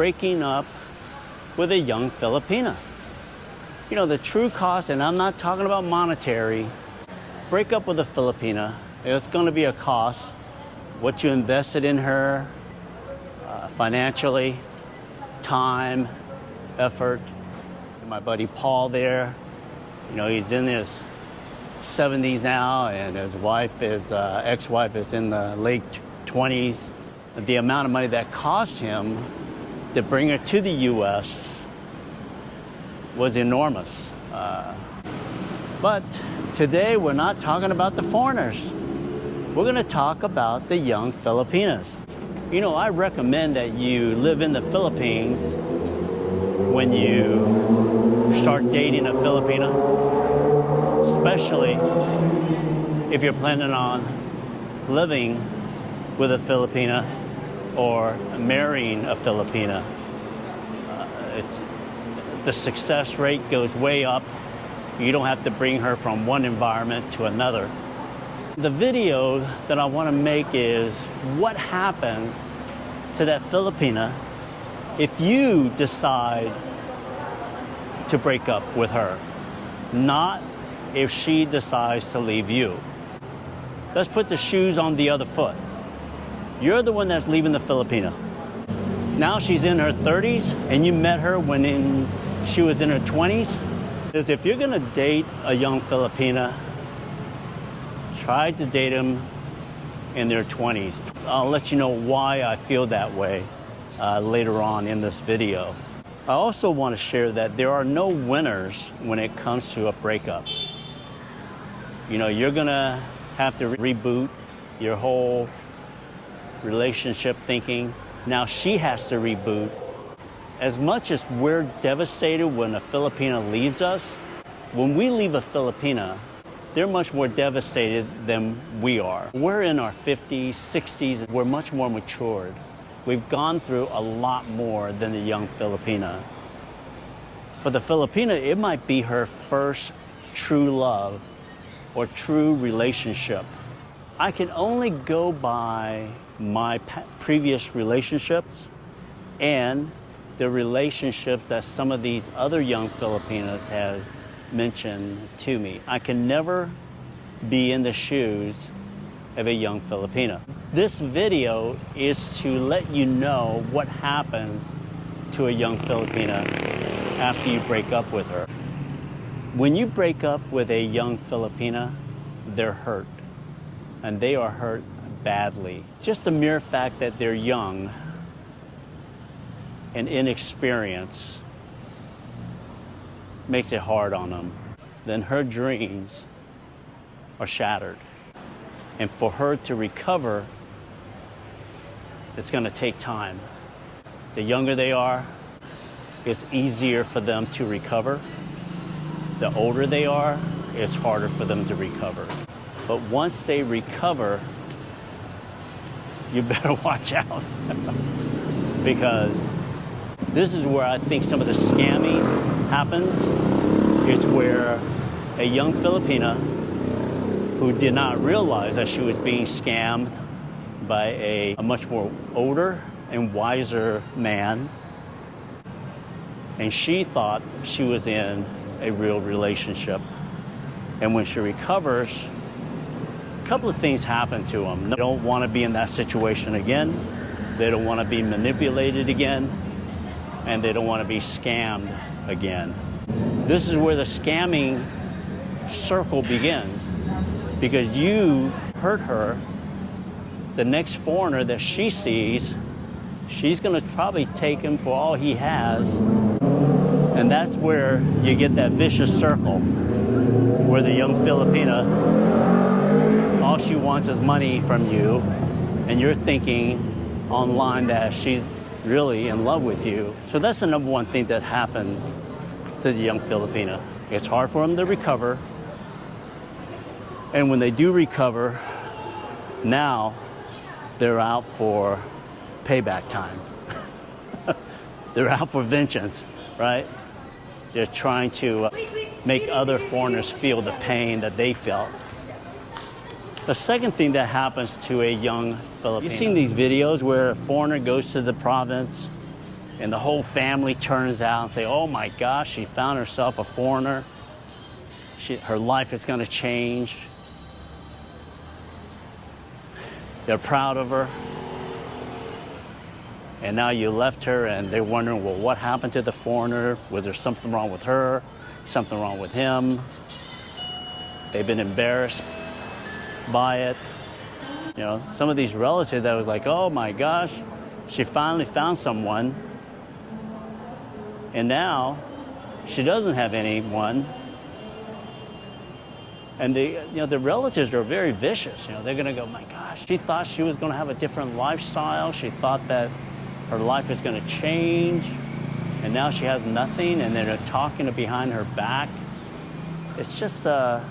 breaking up with a young Filipina. You know, the true cost, and I'm not talking about monetary, break up with a Filipina, it's going to be a cost. What you invested in her, financially, time, effort. My buddy Paul there, you know, he's in his 70s now, and his wife is, ex-wife is in the late 20s. The amount of money that cost him to bring her to the U.S. was enormous. But today we're not talking about the foreigners. We're going to talk about the young Filipinas. You know, I recommend that you live in the Philippines when you start dating a Filipina, especially if you're planning on living with a Filipina or marrying a Filipina. The success rate goes way up. You don't have to bring her from one environment to another. The video that I want to make is what happens to that Filipina if you decide to break up with her, not if she decides to leave you. Let's put the shoes on the other foot. You're the one that's leaving the Filipina. Now she's in her 30s and you met her when she was in her 20s. If you're gonna date a young Filipina, try to date them in their 20s. I'll let you know why I feel that way later on in this video. I also want to share that there are no winners when it comes to a breakup. You know, you're gonna have to reboot your whole relationship thinking. Now she has to reboot. As much as we're devastated when a Filipina leaves us, when we leave a Filipina, they're much more devastated than we are. We're in our 50s, 60s, we're much more matured. We've gone through a lot more than the young Filipina. For the Filipina, it might be her first true love or true relationship. I can only go by my previous relationships and the relationships that some of these other young Filipinas have mentioned to me. I can never be in the shoes of a young Filipina. This video is to let you know what happens to a young Filipina after you break up with her. When you break up with a young Filipina, they're hurt, and they are hurt badly. Just the mere fact that they're young and inexperienced makes it hard on them. Then her dreams are shattered. And for her to recover, it's going to take time. The younger they are, it's easier for them to recover. The older they are, it's harder for them to recover. But once they recover, you better watch out. Because this is where I think some of the scamming happens. It's where a young Filipina who did not realize that she was being scammed by a much more older and wiser man, and she thought she was in a real relationship. And when she recovers, a couple of things happen to them. They don't want to be in that situation again. They don't want to be manipulated again. And they don't want to be scammed again. This is where the scamming circle begins, because you hurt her. The next foreigner that she sees, she's going to probably take him for all he has. And that's where you get that vicious circle, where the young Filipina, all she wants is money from you, and you're thinking online that she's really in love with you. So that's the number one thing that happened to the young Filipina. It's hard for them to recover. And when they do recover, now they're out for payback time. They're out for vengeance, right? They're trying to make other foreigners feel the pain that they felt. The second thing that happens to a young Filipino, you've seen these videos where a foreigner goes to the province and the whole family turns out and say, oh my gosh, she found herself a foreigner. Her life is going to change. They're proud of her. And now you left her and they're wondering, well, what happened to the foreigner? Was there something wrong with her? Something wrong with him? They've been embarrassed by it. You know, some of these relatives that was like, oh my gosh, she finally found someone. And now she doesn't have anyone. And the relatives are very vicious. You know, they're gonna go, my gosh, she thought she was gonna have a different lifestyle. She thought that her life is gonna change, and now she has nothing, and they're talking behind her back. It's just a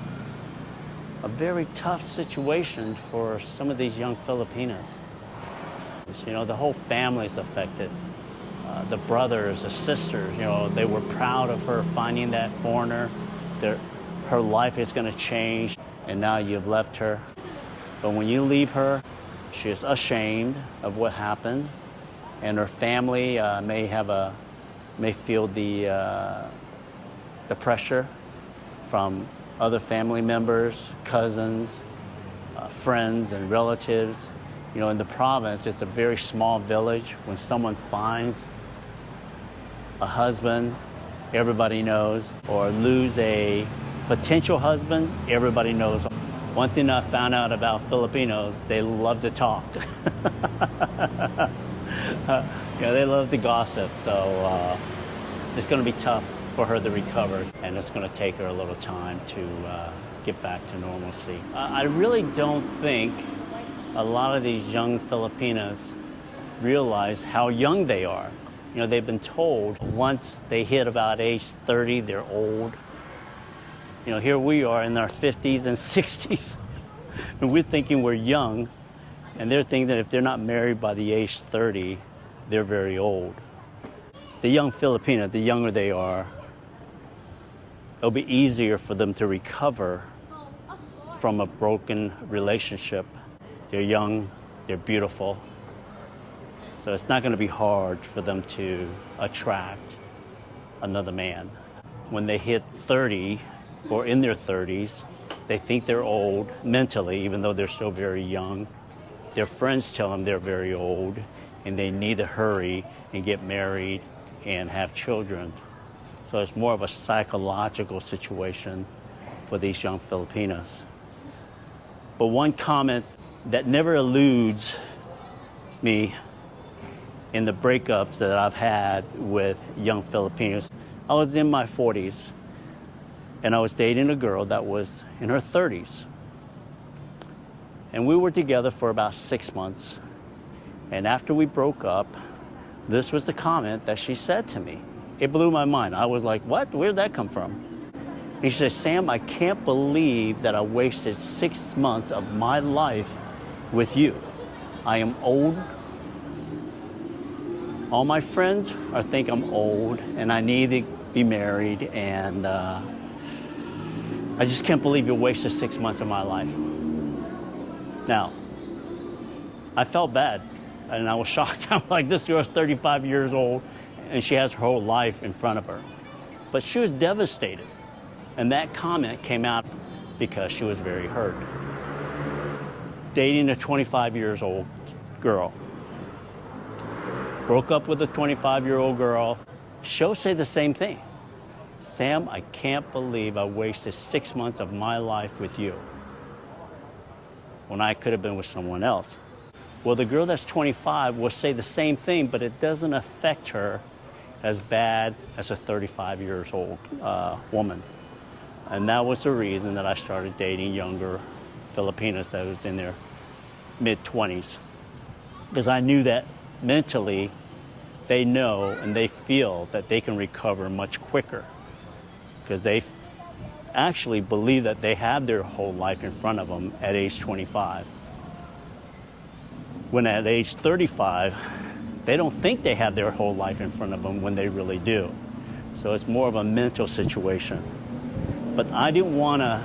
very tough situation for some of these young Filipinas. You know, the whole family's affected. The brothers, the sisters, you know, they were proud of her finding that foreigner. Her life is going to change, and now you've left her. But when you leave her, she is ashamed of what happened, and her family may feel the pressure from other family members, cousins, friends, and relatives. You know, in the province, it's a very small village. When someone finds a husband, everybody knows, or lose a potential husband, everybody knows. One thing I found out about Filipinos, they love to talk. You know, they love to gossip, so it's going to be tough for her to recover, and it's going to take her a little time to get back to normalcy. I really don't think a lot of these young Filipinas realize how young they are. You know, they've been told once they hit about age 30, they're old. You know, here we are in our 50s and 60s, and we're thinking we're young, and they're thinking that if they're not married by the age 30, they're very old. The young Filipina, the younger they are, it'll be easier for them to recover from a broken relationship. They're young, they're beautiful, so it's not going to be hard for them to attract another man. When they hit 30 or in their 30s, they think they're old mentally, even though they're still very young. Their friends tell them they're very old, and they need to hurry and get married and have children. So it's more of a psychological situation for these young Filipinas. But one comment that never eludes me in the breakups that I've had with young Filipinos, I was in my 40s, and I was dating a girl that was in her 30s. And we were together for about 6 months. And after we broke up, this was the comment that she said to me. It blew my mind. I was like, what? Where'd that come from? And she said, Sam, I can't believe that I wasted 6 months of my life with you. I am old. All my friends think I'm old and I need to be married, and I just can't believe you wasted 6 months of my life. Now, I felt bad, and I was shocked. I'm like, this girl's 35 years old, and she has her whole life in front of her. But she was devastated, and that comment came out because she was very hurt. Dating a 25 years old girl. Broke up with a 25-year-old girl. She'll say the same thing. Sam, I can't believe I wasted 6 months of my life with you when I could have been with someone else. Well, the girl that's 25 will say the same thing, but it doesn't affect her as bad as a 35 years old woman. And that was the reason that I started dating younger Filipinas that was in their mid-20s. Because I knew that mentally they know and they feel that they can recover much quicker. Because they actually believe that they have their whole life in front of them at age 25. When at age 35, they don't think they have their whole life in front of them when they really do. So it's more of a mental situation. But I didn't want to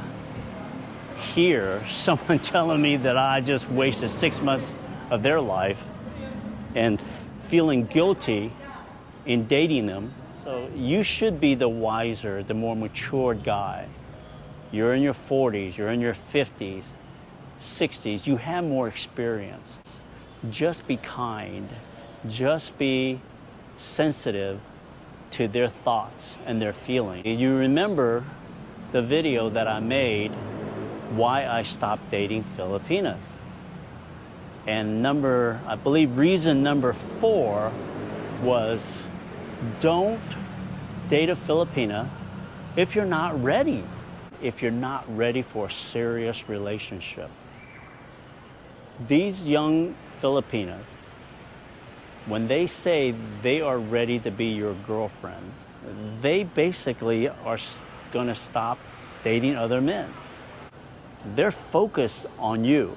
hear someone telling me that I just wasted 6 months of their life and feeling guilty in dating them. So you should be the wiser, the more matured guy. You're in your 40s, you're in your 50s, 60s, you have more experience. Just be kind, just be sensitive to their thoughts and their feelings. You remember the video that I made, why I stopped dating Filipinas. And I believe reason number 4 was, don't date a Filipina if you're not ready. If you're not ready for a serious relationship. These young Filipinas, when they say they are ready to be your girlfriend, they basically are going to stop dating other men. They're focused on you.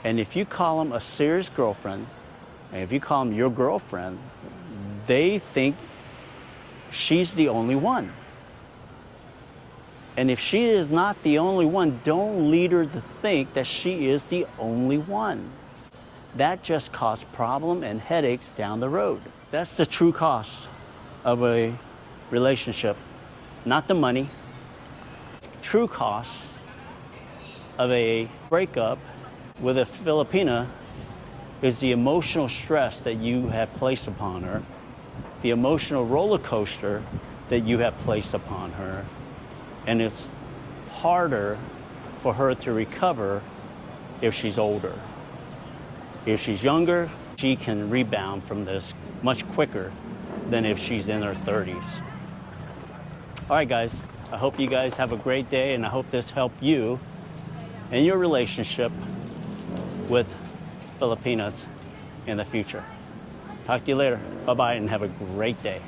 And if you call them a serious girlfriend, and if you call them your girlfriend, they think she's the only one. And if she is not the only one, don't lead her to think that she is the only one. That just causes problems and headaches down the road. That's the true cost of a relationship, not the money. True cost of a breakup with a Filipina is the emotional stress that you have placed upon her, the emotional roller coaster that you have placed upon her, and it's harder for her to recover if she's older. If she's younger, she can rebound from this much quicker than if she's in her 30s. All right, guys, I hope you guys have a great day, and I hope this helped you in your relationship with Filipinas in the future. Talk to you later. Bye-bye, and have a great day.